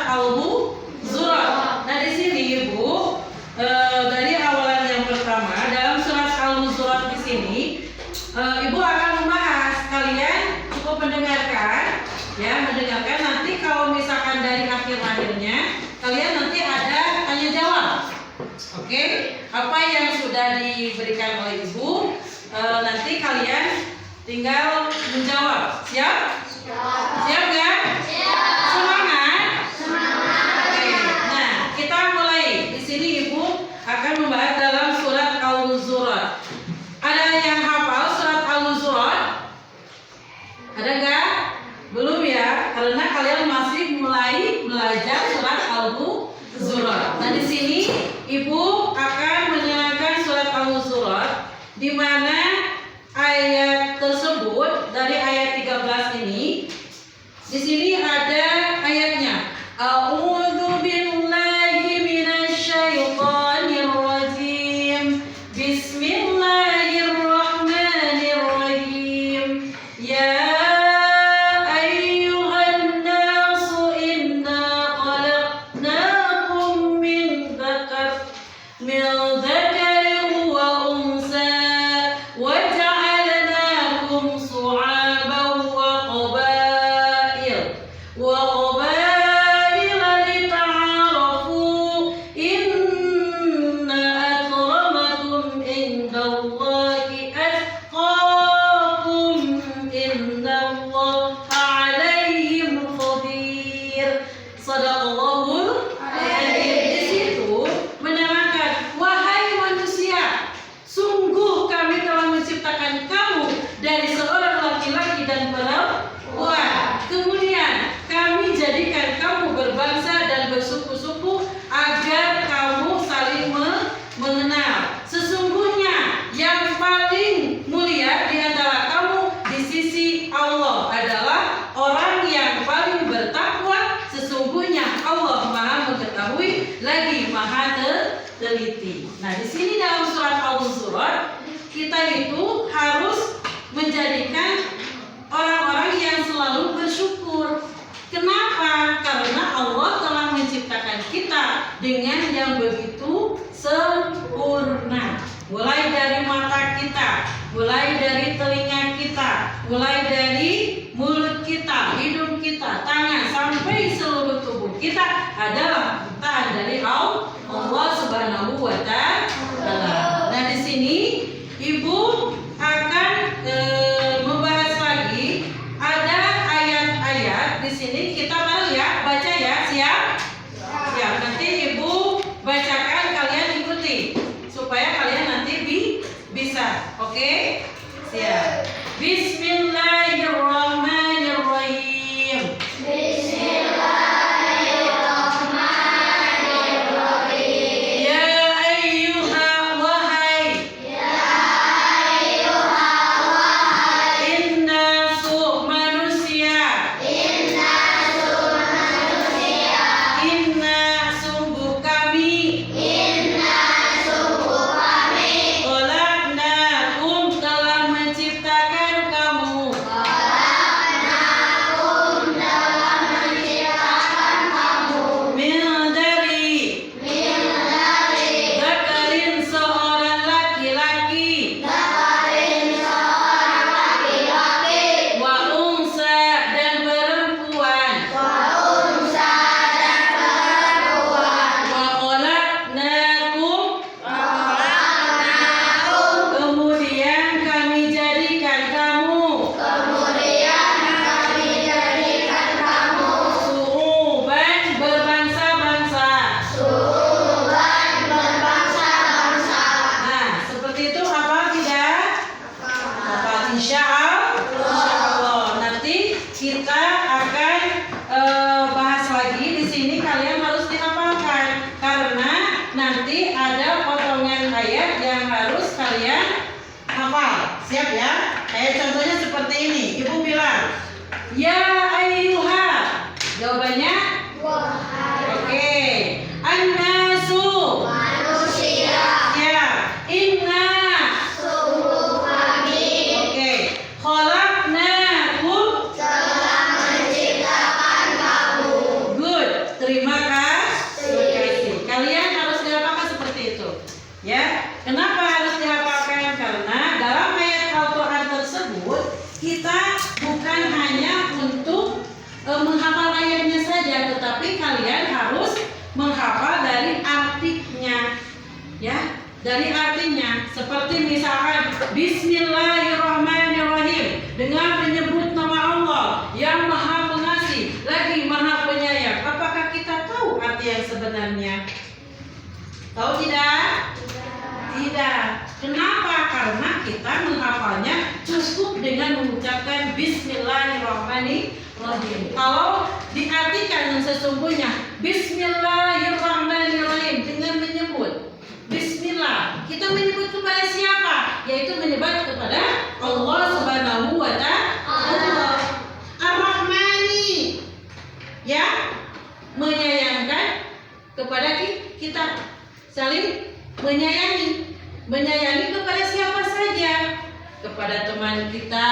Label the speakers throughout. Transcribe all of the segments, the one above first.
Speaker 1: Al-Hujurat. Nah, di sini Ibu dari awalan yang pertama dalam surat Al-Hujurat di sini Ibu akan membahas, kalian cukup mendengarkan ya, mendengarkan nanti kalau misalkan dari akhir-akhirnya kalian nanti ada tanya jawab. Oke, apa yang sudah diberikan oleh Ibu nanti kalian tinggal menjawab. Siap? Siap kan? Semangat? Oke. Nah, kita mulai. Di sini Ibu akan membahas dalam surat Al-Hujurat. Ada yang hafal surat Al-Hujurat? Ada enggak? Belum ya, karena kalian masih mulai belajar surat Al-Hujurat. Nah, di sini Ibu akan menerangkan surat Al-Hujurat, di mana ayat tersebut dari ayat 13 ini. Di sini ada ayatnya. A'udzu billahi minasyaitonir rajim. Bismillahirrahmanirrahim. Ya ayyuhan nasu inna khalaqnakum min dzakarin wa unsa wa ja'alnakum shu'aban wa qabaila lita'arafu inna akramakum indallahi atqakum innallaha 'alayhim khabir. Shadaqallahul adzim. Di situ menerangkan, wahai manusia, sungguh kami telah menciptakan kamu dari seorang laki-laki dan perempuan. Kemudian kami jadikan kamu berbangsa dan bersuku-suku agar kamu saling mengenal. Sesungguhnya yang paling mulia di antara kamu di sisi Allah adalah orang yang paling bertakwa. Sesungguhnya Allah Maha mengetahui lagi Maha teliti. Nah, di sini dalam surat Al-Hujurat kita itu harus menjadikan orang-orang yang selalu bersyukur. Kenapa? Karena Allah telah menciptakan kita dengan yang begitu sempurna. Mulai dari mata kita, mulai dari telinga kita, mulai dari mulut kita, hidung kita, tangan, sampai seluruh tubuh kita adalah ciptaan dari Allah Subhanahu wa Ta'ala. Nah, di sini Ibu akan membahas lagi ada ayat-ayat di sini. Kita baru ya baca ya, siap? Siap. Nanti Ibu bacakan, kalian ikuti supaya kalian nanti bisa. Oke? Siap. Bismillahirrahmanirrahim. Ya ayyuha wahai innasu manusia. Inna sungguh kami. Khalaqnakum telah menciptakan kamu. Min dari dzakarin seorang laki-laki. Wa unsa dan perempuan. Wa khalaqnakum kemudian kami jadikan kamu. Su'uban berbangsa-bangsa. Nah, seperti itu apa tidak? Apa? Insya Allah. Nanti kita akan bahas lagi. Di sini kalian harus dihafalkan karena nanti ada potongan ayat yang harus kalian hafal. Siap ya? Kayak contohnya seperti ini. Ibu bilang, ya ayyuha. Jawabannya? Oke. An-nasu. Ya. Inna. Oke. Khalaqnakum. Good. Terima dari artinya. Seperti misalkan Bismillahirrahmanirrahim, dengan menyebut nama Allah yang Maha Pengasih lagi Maha Penyayang. Apakah kita tahu arti yang sebenarnya? Tahu tidak? Tidak. Kenapa? Karena kita menghafalnya cukup dengan mengucapkan Bismillahirrahmanirrahim. Kalau diartikan yang sesungguhnya Bismillahirrahmanirrahim dengan menyebut Bismillah, kita menyebut kepada siapa? Yaitu menyebut kepada Allah Subhanahu wa Ta'ala. Ar-Rahmani, ya, menyayangkan kepada kita, saling menyayangi. Menyayangi kepada siapa saja? Kepada teman kita,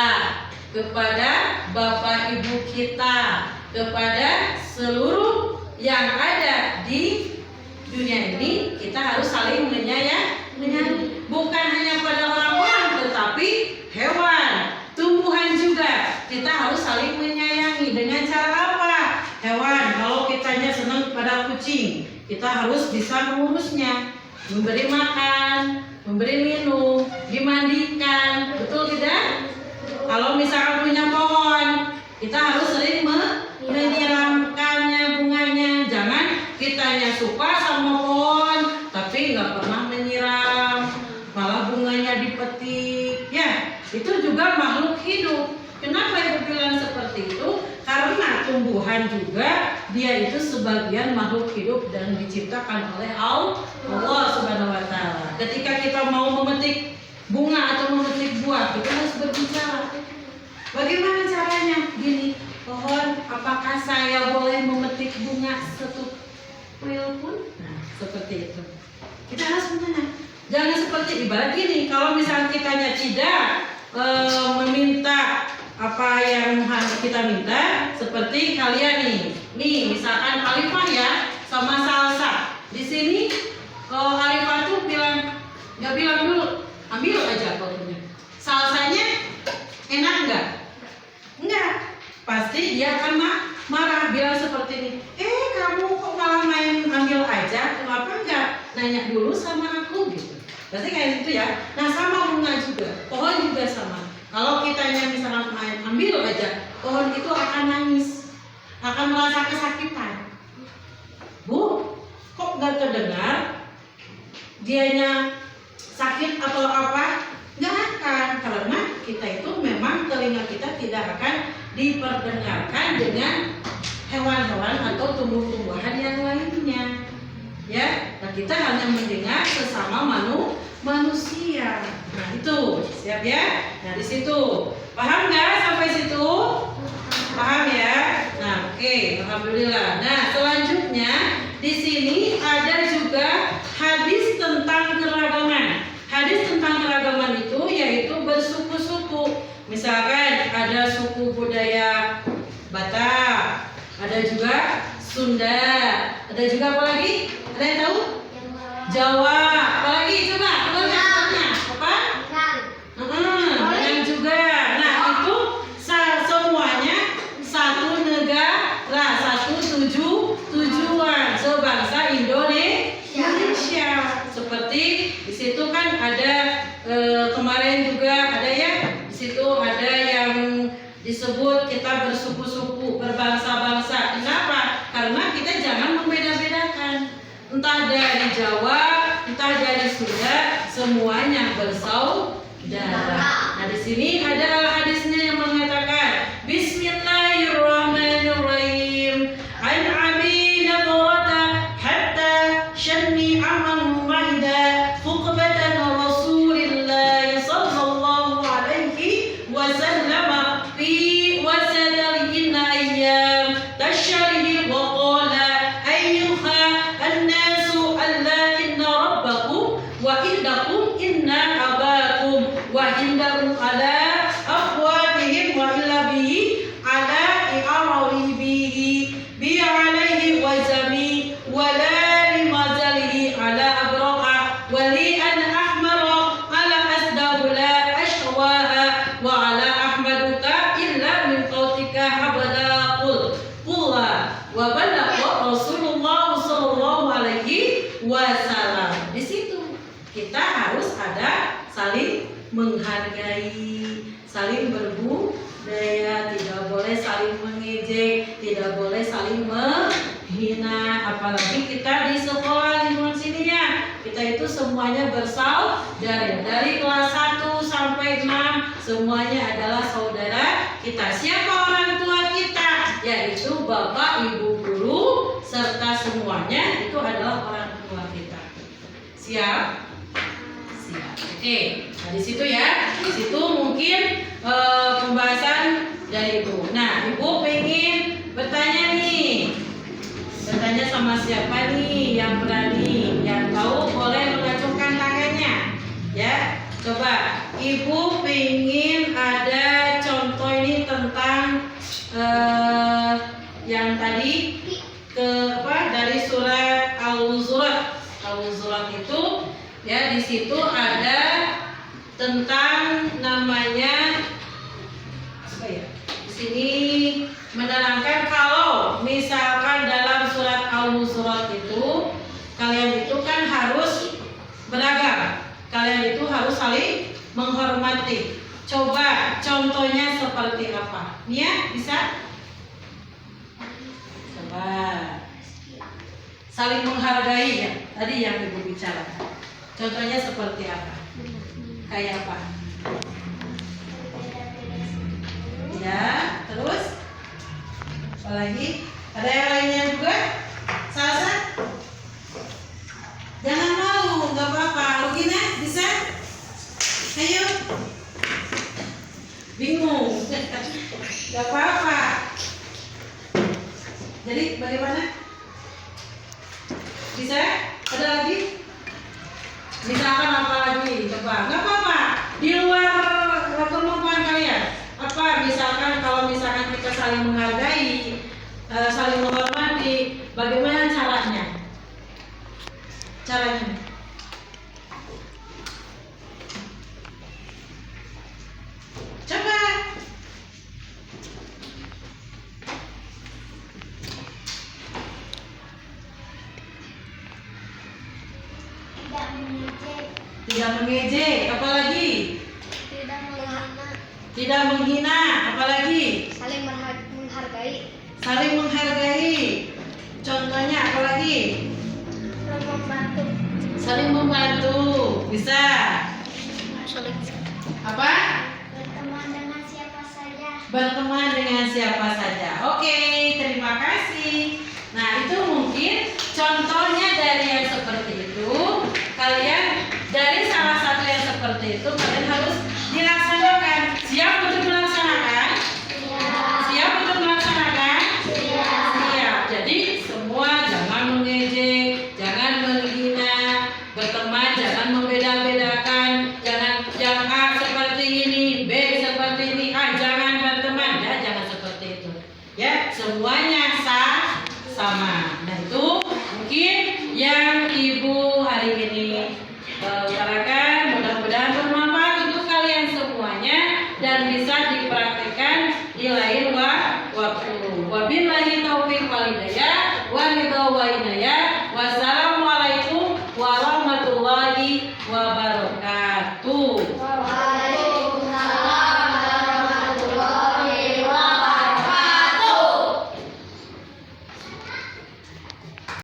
Speaker 1: kepada bapak ibu kita, kepada seluruh yang ada di dunia ini. Kita harus saling menyayangi. Bukan hanya pada orang-orang, tetapi hewan, tumbuhan juga kita harus saling menyayangi. Dengan cara apa? Hewan, kalau kitanya senang pada kucing, kita harus bisa mengurusnya, memberi makan, memberi minum, dimandikan, betul tidak? Kalau misalkan punya pohon, kita harus sering menyiramkannya bunganya. Jangan kitanya suka sama pohon, tapi nggak pernah menyiram, malah bunganya dipetik. Ya, itu juga makhluk hidup. Kenapa Ibu bilang seperti itu? Karena tumbuhan juga dia itu sebagian makhluk hidup dan diciptakan oleh Allah Subhanahu wa Ta'ala. Ketika kita mau memetik bunga atau memetik buah, kita harus berbicara. Bagaimana caranya? Gini, pohon, apakah saya boleh memetik bunga satu kuil pun? Nah, seperti itu. Kita harus menanya. Jangan seperti ibarat gini, kalau misalnya kitanya tidak meminta apa yang harus kita minta, seperti kalian nih misalkan Alifah ya sama Salsa. Di sini Alifah tuh nggak bilang dulu, ambil aja kopinya. Salsanya enak nggak? Enggak. Pasti dia akan marah, bilang seperti ini. Kamu kok malah main ambil aja? Kenapa enggak nanya dulu sama aku gitu? Berarti kayak gitu ya. Nah, sama bunga juga, pohon juga sama. Kalau kitanya misalnya main ambil aja, pohon itu akan nangis, akan merasa kesakitan. Bu, kok nggak terdengar? Dianya sakit atau apa? Nggak akan, karena kita itu memang telinga kita tidak akan diperdengarkan dengan hewan-hewan atau tumbuh-tumbuhan yang lainnya. Ya, nah kita hanya mendengar sesama manusia. Nah itu, siap ya? Nah di situ, paham nggak sampai situ? Paham ya? Nah oke, alhamdulillah. Nah selanjutnya di sini ada juga hadis tentang keragaman. Hadis tentang keragaman itu yaitu bersuku-suku. Misalkan ada suku budaya Batak, ada juga Sunda, ada juga apa lagi? Ada yang tahu? Jawa, apa lagi? Coba, apa? Dengan juga. Nah itu semuanya satu negara, satu tujuan, sebangsa Indonesia. Seperti di situ kan ada kemarin juga ada ya. Di situ ada yang disebut kita bersuku-suku, berbangsa-bangsa. Kenapa? Karena kita jangan membeda-bedakan. Entah dari Jawa, entah dari Sunda, semuanya bersaudara. Nah, di sini ada hadisnya yang mengatakan Bismillahirrahmanirrahim. An Abi Nadrata hatta shanni aman wahida fuqbatan Rasulillah sallallahu alaihi wasallam fi wasadil ayyam tashrihi wa qala ayyuha an-nasu alla inna rabbakum wa indakum inna abakum wa indakum ala afwatihim wa illa bihi ala i'arawi bihi bi alaihi wa zami wa la limazalihi ala abraha wa li an ahmara ala asdahu la ashwaha wa ala ahmaduka illa min qawtika habada qulla wa balagha Rasulullah sallallahu alaihi wasallam. Di situ kita menghargai, saling berbudaya, tidak boleh saling mengejek, tidak boleh saling menghina. Apalagi kita di sekolah lingkungan sini ya, kita itu semuanya bersaudara. Dari kelas 1 sampai 6 semuanya adalah saudara kita. Siapa orang tua kita? Yaitu bapak, ibu guru, serta semuanya itu adalah orang tua kita. Siap? Siap. Oke. Nah di situ ya, di situ mungkin pembahasan dari ibu. Nah ibu pengen bertanya nih, bertanya sama siapa nih yang berani, yang tahu boleh mengacungkan tangannya, ya. Coba ibu pengen ada contoh ini tentang yang tadi dari surat Al-Hujurat. Al-Hujurat itu ya di situ ada tentang namanya apa ya? Di sini menerangkan kalau misalkan dalam surat Al-Hujurat itu kalian itu kan harus beragam. Kalian itu harus saling menghormati. Coba contohnya seperti apa? Nia bisa? Coba. Saling menghargai ya. Tadi yang ibu bicarakan. Contohnya seperti apa? Kayak apa? Ya, terus? Apa lagi? Ada yang lainnya juga? Salsa? Jangan malu, nggak apa-apa. Lugina, bisa? Ayo. Bingung. Nggak apa-apa. Jadi bagaimana? Bisa? Ada lagi? Misalkan apa lagi? Coba. Nggak apa-apa. Di luar kemampuan kalian. Apa? Misalkan kalau misalkan kita saling menghargai, saling menghormati, bagaimana caranya? Caranya? Coba. Tidak mengejek, apalagi?
Speaker 2: Tidak menghina.
Speaker 1: Tidak menghina, apalagi?
Speaker 2: Saling menghargai.
Speaker 1: Saling menghargai. Contohnya apalagi?
Speaker 2: Saling membantu.
Speaker 1: Saling membantu, bisa?
Speaker 2: Saling
Speaker 1: Apa?
Speaker 2: berteman dengan siapa saja.
Speaker 1: Berteman dengan siapa saja. Oke, terima kasih. Nah, itu mungkin contohnya dari yang seperti itu. Kalian dari salah satu yang seperti itu kalian harus dilaksanakan. Siap untuk melaksanakan? Siap untuk melaksanakan? Siap. Jadi semua jangan mengejek, jangan menghina, berteman jangan membeda-bedakan, jangan yang A seperti ini, B seperti ini, jangan berteman ya, jangan seperti itu. Ya, semuanya sama.